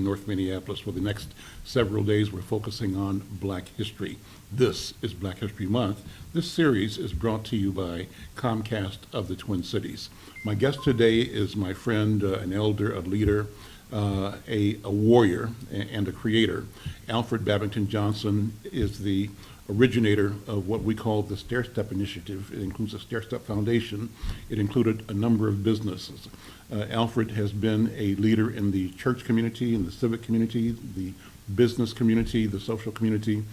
North Minneapolis. For the next several days, we're focusing on Black history. This is Black History Month. This series is brought to you by Comcast of the Twin Cities. My guest today is my friend, an elder, a leader, a warrior, and a creator. Alfred Babington Johnson is the originator of what we call the Stair Step Initiative. It includes a Stair Step Foundation. It included a number of businesses. Alfred has been a leader in the church community, in the civic community, the business community, the social community.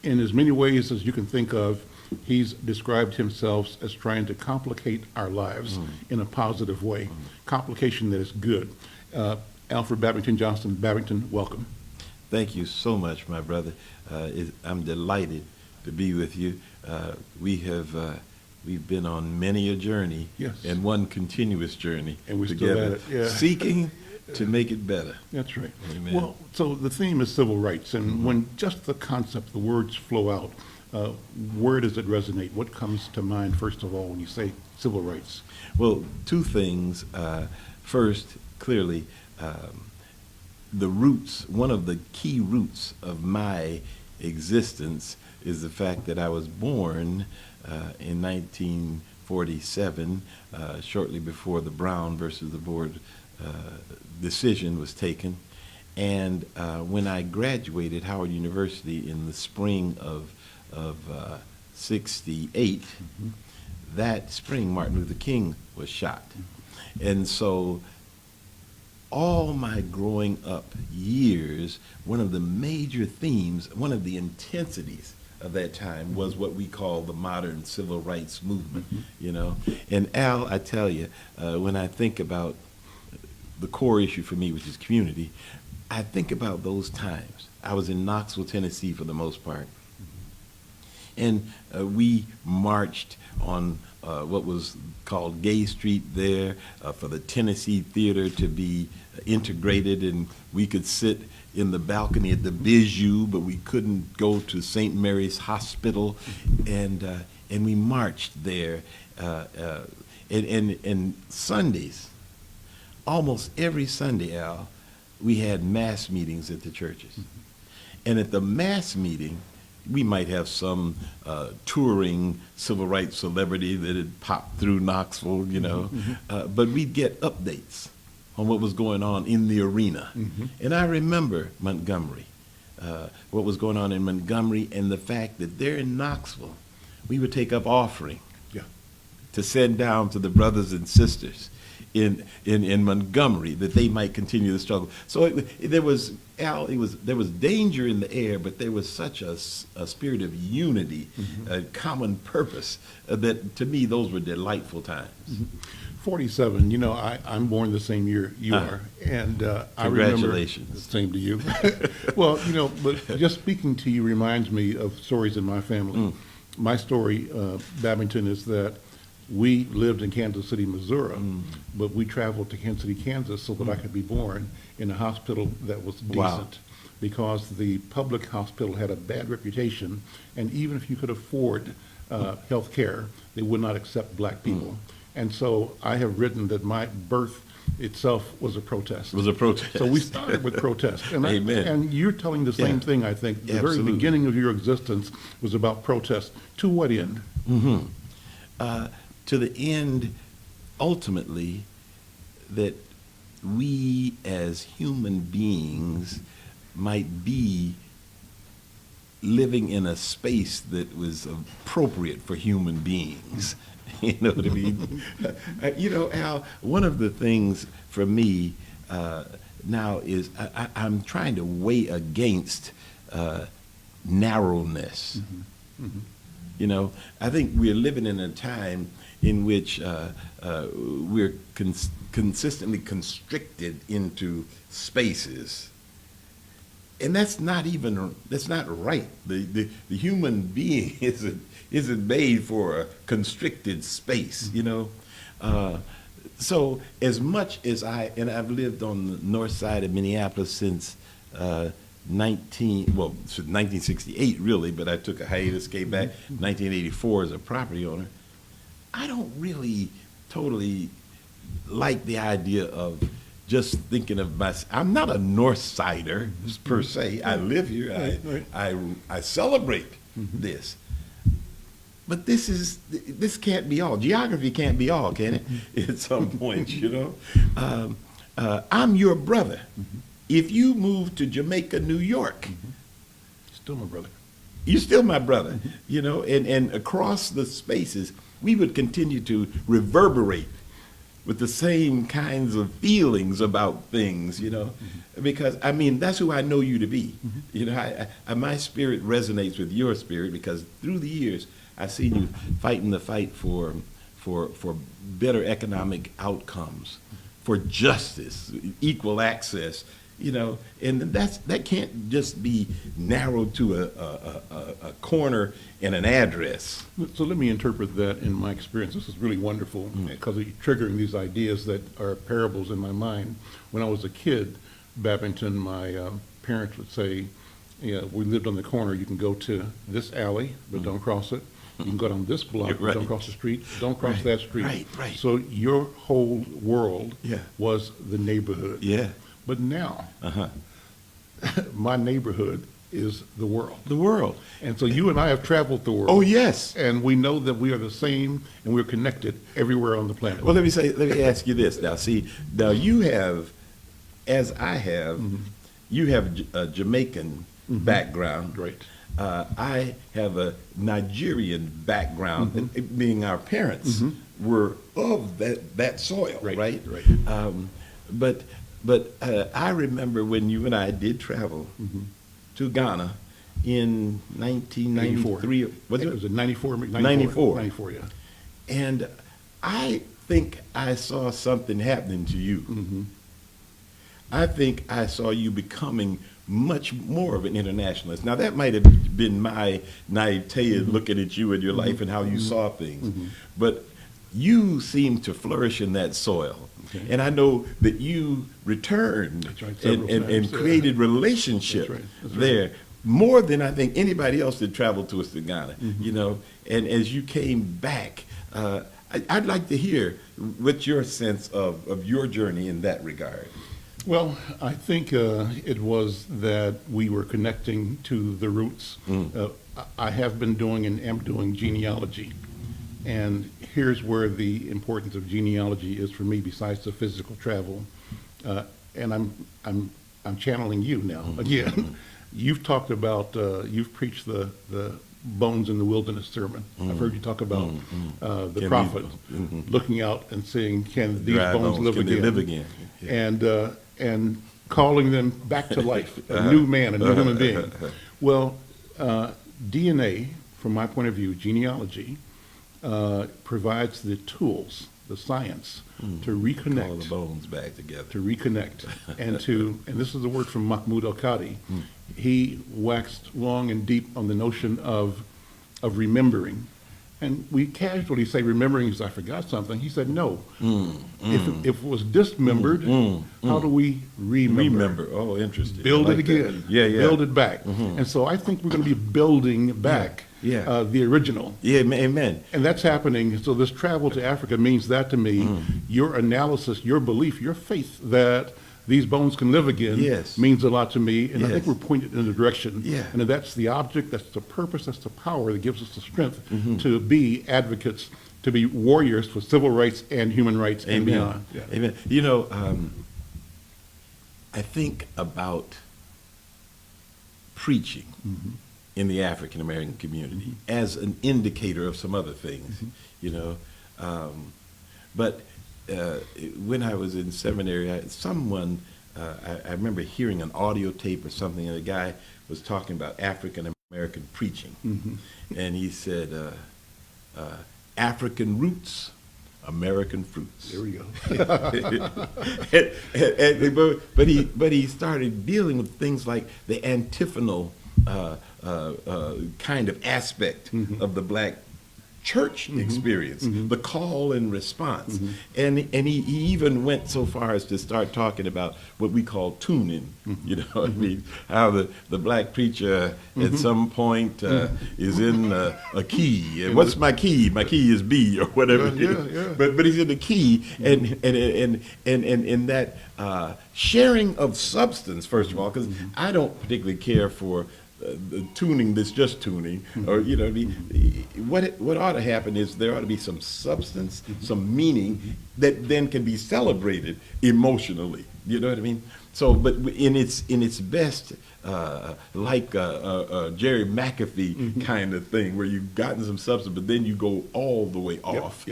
In as many ways as you can think of, he's described himself as trying to complicate our lives in a positive way, complication that is good. Alfred Babington Johnson. Babington, welcome. Thank you so much, my brother. I'm delighted to be with you. We've been on many a journey, yes, and one continuous journey, and we're together, still at it. Yeah. Seeking to make it better. That's right. Amen. Well, so the theme is civil rights, and when just the concept, the words flow out, where does it resonate? What comes to mind, first of all, when you say civil rights? Well, two things. First, clearly, the roots, one of the key roots of my existence is the fact that I was born in 1947, shortly before the Brown versus the Board decision was taken. And when I graduated Howard University in the spring of '68, that spring Martin Luther King was shot. And so all my growing up years, one of the major themes, one of the intensities of that time was what we call the modern civil rights movement, you know. And Al, I tell you, when I think about the core issue for me, which is community, I think about those times. I was in Knoxville, Tennessee for the most part. And we marched on what was called Gay Street there for the Tennessee Theater to be integrated, and we could sit in the balcony at the Bijou, but we couldn't go to St. Mary's Hospital, and we marched there. And Sundays, almost every Sunday, Al, we had mass meetings at the churches. And at the mass meeting, we might have some touring civil rights celebrity that had popped through Knoxville, you know, but we'd get updates on what was going on in the arena. And I remember Montgomery, what was going on in Montgomery, and the fact that there in Knoxville, we would take up offering to send down to the brothers and sisters in Montgomery that they might continue the struggle. So there was danger in the air, but there was such a spirit of unity, a common purpose, that to me those were delightful times. 47, you know, I'm born the same year you are, and I remember. Congratulations. The same to you. Well, you know, but just speaking to you reminds me of stories in my family. My story, Babington, is that we lived in Kansas City, Missouri, but we traveled to Kansas City, Kansas, so that I could be born in a hospital that was decent, because the public hospital had a bad reputation, and even if you could afford health care, they would not accept black people. And so I have written that my birth itself was a protest. It was a protest. So we started with protest. And Amen. And you're telling the same thing, I think. The very beginning of your existence was about protest. To what end? To the end, ultimately, that we as human beings might be living in a space that was appropriate for human beings. You know what I mean? You know, Al, one of the things for me now is I'm trying to weigh against narrowness. You know, I think we're living in a time in which we're consistently constricted into spaces. And that's not right. The human being isn't made for a constricted space, you know. So as much as I've lived on the north side of Minneapolis since 1968 really, but I took a hiatus, came back 1984 as a property owner. I don't really totally like the idea of just thinking of I'm not a North Sider per se. I live here. I celebrate this. But this can't be all. Geography can't be all, can it? At some point, you know. I'm your brother. If you move to Jamaica, New York, Still my brother. you're still my brother, you know, and across the spaces, we would continue to reverberate with the same kinds of feelings about things, you know, because, I mean, that's who I know you to be. You know, my spirit resonates with your spirit because through the years, I've seen you fighting the fight for better economic outcomes, for justice, equal access, you know, and that can't just be narrowed to a corner and an address. So let me interpret that in my experience. This is really wonderful because you're triggering these ideas that are parables in my mind. When I was a kid, Babington, my parents would say, you know, we lived on the corner. You can go to this alley, but don't cross it. You can go down this block, but don't cross the street. Don't cross that street. Right. So your whole world Yeah. was the neighborhood. Yeah. But now, my neighborhood is the world. The world. And so you and I have traveled the world. Oh, yes. And we know that we are the same and we're connected everywhere on the planet. Well, let me ask you this now. See, now you have, as I have, you have a Jamaican background. Right. I have a Nigerian background, being our parents were of that soil, right? But I remember when you and I did travel to Ghana in 1993. Was it? It was in 94. 94. 94, yeah. And I think I saw something happening to you. I think I saw you becoming much more of an internationalist. Now, that might have been my naivete looking at you and your life and how you saw things. But you seemed to flourish in that soil. Okay. And I know that you returned and created relationship there more than I think anybody else that traveled to us to Ghana. You know, and as you came back, I'd like to hear what's your sense of your journey in that regard. Well, I think it was that we were connecting to the roots. I have been doing and am doing genealogy. And here's where the importance of genealogy is for me, besides the physical travel. And I'm channeling you now again. You've talked about you've preached the bones in the wilderness sermon. I've heard you talk about the prophet looking out and saying, "Can these bones live again?" They live again? Yeah. And calling them back to life, a new man, a new human being. Well, DNA, from my point of view, genealogy, provides the tools, the science, to reconnect. Call the bones back together. To reconnect. and this is the word from Mahmoud al-Qadi. He waxed long and deep on the notion of remembering. And we casually say remembering is I forgot something. He said no. If it was dismembered, how do we remember? Oh, interesting. Build like it again. Yeah. Build it back. And so I think we're going to be building back the original. Yeah, amen. And that's happening. So this travel to Africa means that to me. Your analysis, your belief, your faith that these bones can live again means a lot to me. And I think we're pointed in the direction. Yeah. And that's the object, that's the purpose, that's the power that gives us the strength to be advocates, to be warriors for civil rights and human rights and beyond. Yeah. Amen. You know, I think about preaching in the African American community as an indicator of some other things, you know. But when I was in seminary, I remember hearing an audio tape or something, and the guy was talking about African American preaching. And he said, African roots, American fruits. There we go. But he started dealing with things like the antiphonal kind of aspect of the black church experience, the call and response. And he even went so far as to start talking about what we call tuning, you know what I mean? How the black preacher at some point is in a key. And what's my key? My key is B or whatever it is. But he's in the key, and that sharing of substance, first of all, because I don't particularly care for the tuning that's just tuning, or you know, what ought to happen is there ought to be some substance, some meaning that then can be celebrated emotionally. You know what I mean? So, but in its best, like a Jerry McAfee kind of thing, where you've gotten some substance, but then you go all the way off.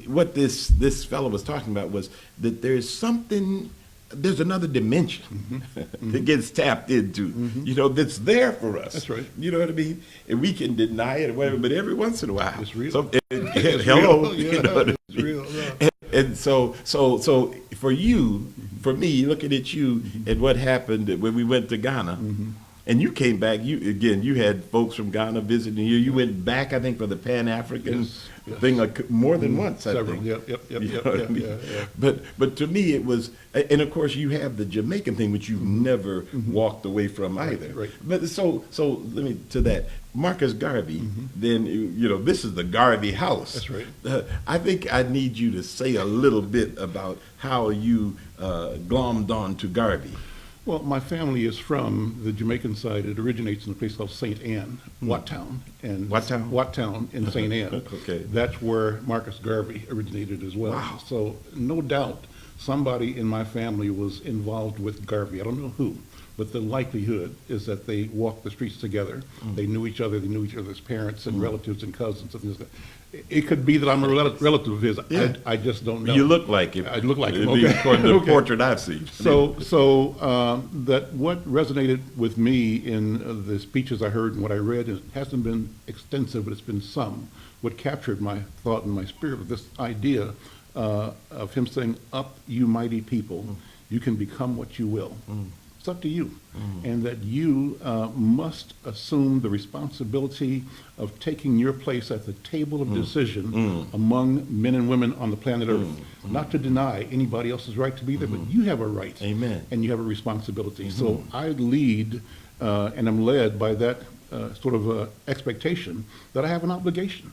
What this fellow was talking about was that there's another dimension that gets tapped into, you know, that's there for us. That's right. You know what I mean? And we can deny it or whatever, but every once in a while. It's real. Hello. Real. You know what I mean? It's real. And so for you, for me, looking at you and what happened when we went to Ghana, and you came back, you had folks from Ghana visiting you. You went back, I think, for the Pan-African thing more than once, I Several. think. Yep. You know what I mean? But to me it was, and of course you have the Jamaican thing, which you've never walked away from either. Right. But so let me to that. Marcus Garvey, then you know this is the Garvey house. That's right. I think I need you to say a little bit about how you glommed on to Garvey. Well, my family is from the Jamaican side. It originates in a place called St. Anne, Wattown. And Wattown? Wattown in St. Anne. Okay. That's where Marcus Garvey originated as well. Wow. So no doubt somebody in my family was involved with Garvey. I don't know who, but the likelihood is that they walked the streets together. They knew each other. They knew each other's parents and relatives and cousins and things like that. It could be that I'm a relative of his. Yeah. I just don't know. You look like him. I look like him. At least Okay. according to the Okay. portrait I've seen. So that what resonated with me in the speeches I heard and what I read, it hasn't been extensive, but it's been some. What captured my thought and my spirit was this idea of him saying, "Up, you mighty people, you can become what you will." It's up to you. And that you must assume the responsibility of taking your place at the table of decision among men and women on the planet Earth. Not to deny anybody else's right to be there, but you have a right. Amen. And you have a responsibility. So I lead and am led by that sort of expectation that I have an obligation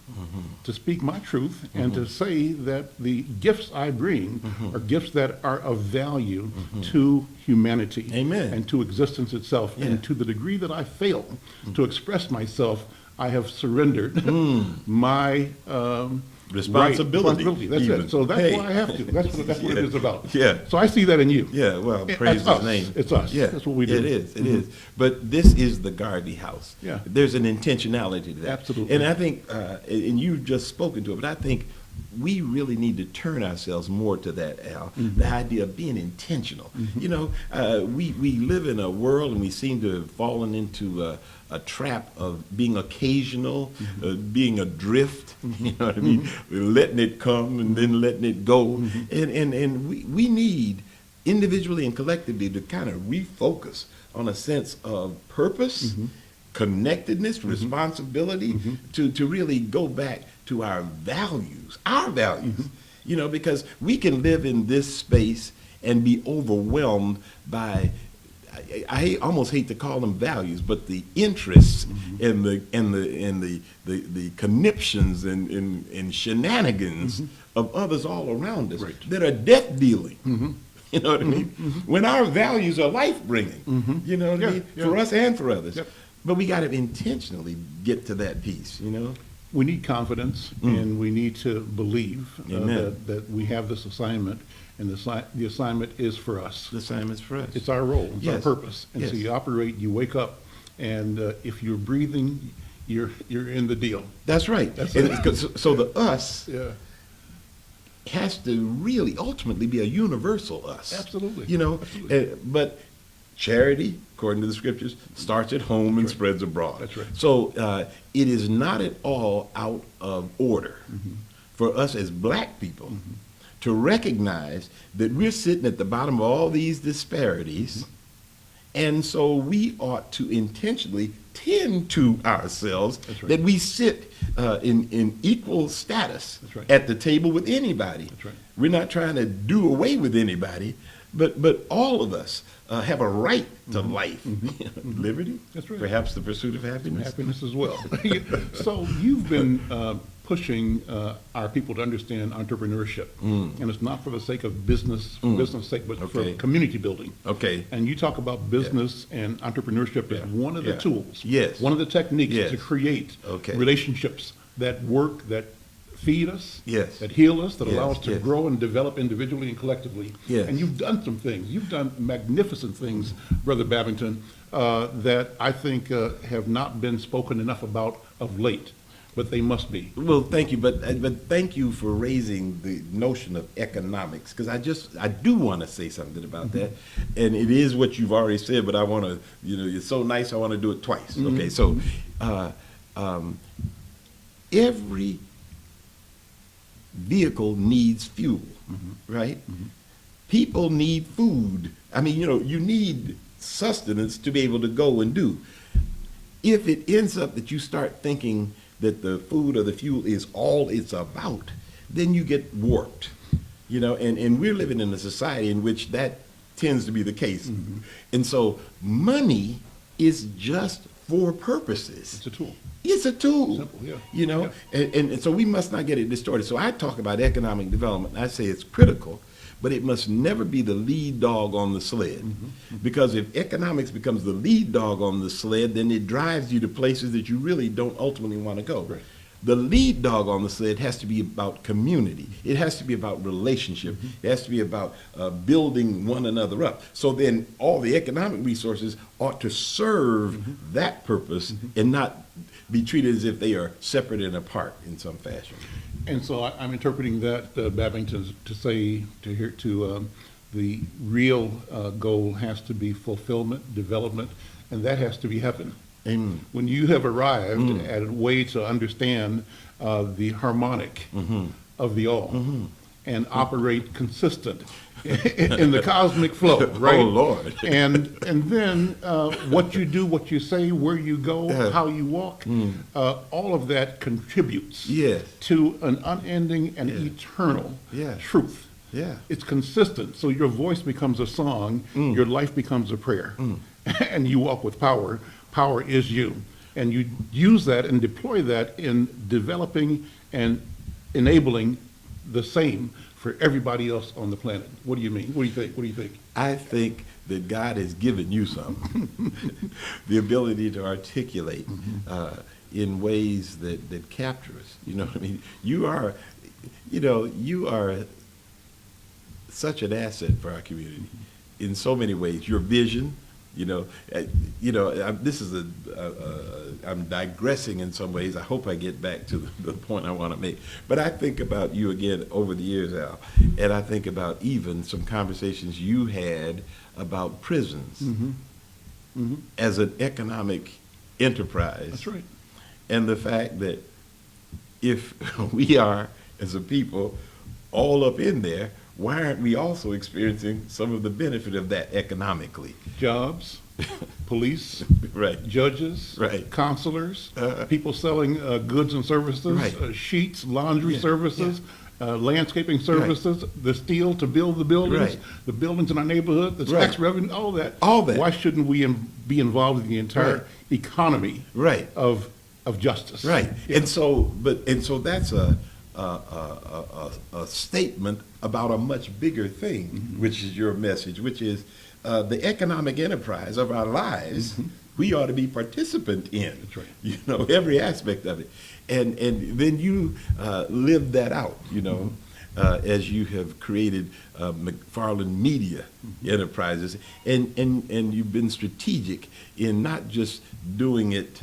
to speak my truth and to say that the gifts I bring are gifts that are of value to humanity. Amen. And to existence itself. Yeah. And to the degree that I fail to express myself, I have surrendered my Responsibility. Right. That's even. it. So that's Hey. why I have to. That's what it is about. Yeah. So I see that in you. Yeah, well, That's praise his us. name. It's us. Yeah, That's what we do. It is. It is. But this is the Garvey house. Yeah. There's an intentionality to that. Absolutely. And I think, and you've just spoken to it, but I think we really need to turn ourselves more to that, Al. The idea of being intentional. You know, we live in a world, and we seem to have fallen into a trap of being occasional, being adrift. You know what I mean? Letting it come and then letting it go. And we need individually and collectively to kind of refocus on a sense of purpose, connectedness, responsibility, to really go back to our values, you know, because we can live in this space and be overwhelmed by, I almost hate to call them values, but the interests and the conniptions and shenanigans of others all around us that are death dealing. You know what I mean? When our values are life bringing, you know what I mean? For us and for others. But we got to intentionally get to that piece, you know? We need confidence, and we need to believe that we have this assignment, and the assignment is for us. The assignment's for us. It's our role. It's our purpose. And so you operate, you wake up, and if you're breathing, you're in the deal. That's right. That's and it. so the us Yeah. has to really ultimately be a universal us. Absolutely. You know, Absolutely. but charity, according to the scriptures, starts at home and spreads abroad. That's right. So it is not at all out of order for us as black people to recognize that we're sitting at the bottom of all these disparities And so we ought to intentionally tend to ourselves, That's right. that we sit in equal status That's right. at the table with anybody. That's right. We're not trying to do away with anybody, but all of us have a right to life, liberty, That's right. perhaps the pursuit of happiness. Happiness as well. So you've been pushing our people to understand entrepreneurship, and it's not for the sake of business, business sake, but Okay. for community building. Okay. And you talk about business and entrepreneurship as one of the Yeah. tools, Yes. one of the techniques Yes. to create Okay. relationships that work, that feed us, Yes. that heal us, that allow Yes, us to yes. grow and develop individually and collectively. Yes. And you've done some things. You've done magnificent things, Brother Babington, that I think have not been spoken enough about of late, but they must be. Well, thank you, but thank you for raising the notion of economics, because I do want to say something about that, and it is what you've already said, but I want to, it's so nice, I want to do it twice. Okay, so every vehicle needs fuel, right? People need food. I mean, you need sustenance to be able to go and do. If it ends up that you start thinking that the food or the fuel is all it's about, then you get warped, and we're living in a society in which that tends to be the case. And so money is just for purposes. It's a tool. It's a tool. Simple, yeah. And so we must not get it distorted. So I talk about economic development. I say it's critical, but it must never be the lead dog on the sled. Because if economics becomes the lead dog on the sled, then it drives you to places that you really don't ultimately want to go. Right. The lead dog on the sled has to be about community. It has to be about relationship. It has to be about building one another up. So then all the economic resources ought to serve that purpose and not be treated as if they are separate and apart in some fashion. And so I'm interpreting that, Babington, to say, the real goal has to be fulfillment, development, and that has to be heaven. Amen. When you have arrived at a way to understand the harmonic of the all and operate consistent in the cosmic flow, right? Oh, Lord. And then what you do, what you say, where you go, how you walk, all of that contributes Yes. to an unending and eternal Yeah. truth. Yeah. It's consistent, so your voice becomes a song, your life becomes a prayer, and you walk with power. Power is you. And you use that and deploy that in developing and enabling the same for everybody else on the planet. What do you mean? What do you think? What do you think? I think that God has given you something, the ability to articulate in ways that capture us. You know what I mean? You are such an asset for our community in so many ways. Your vision, this is I'm digressing in some ways. I hope I get back to the point I want to make. But I think about you again over the years, Al, and I think about even some conversations you had about prisons as an economic enterprise. That's right. And the fact that if we are, as a people, all up in there, why aren't we also experiencing some of the benefit of that economically? Jobs, police, Right. judges, Right. counselors, people selling goods and services, Right. sheets, laundry Yeah, services, landscaping services, the steel to build the buildings, Right. the buildings in our neighborhood, the tax Right. revenue, all that. All that. Why shouldn't we be involved in the entire Right. economy Right. of justice? Right. Yeah. And so that's a statement about a much bigger thing, which is your message, which is the economic enterprise of our lives. We ought to be participant in. That's right. Every aspect of it, and then you live that out. As you have created McFarlane Media Enterprises, and you've been strategic in not just doing it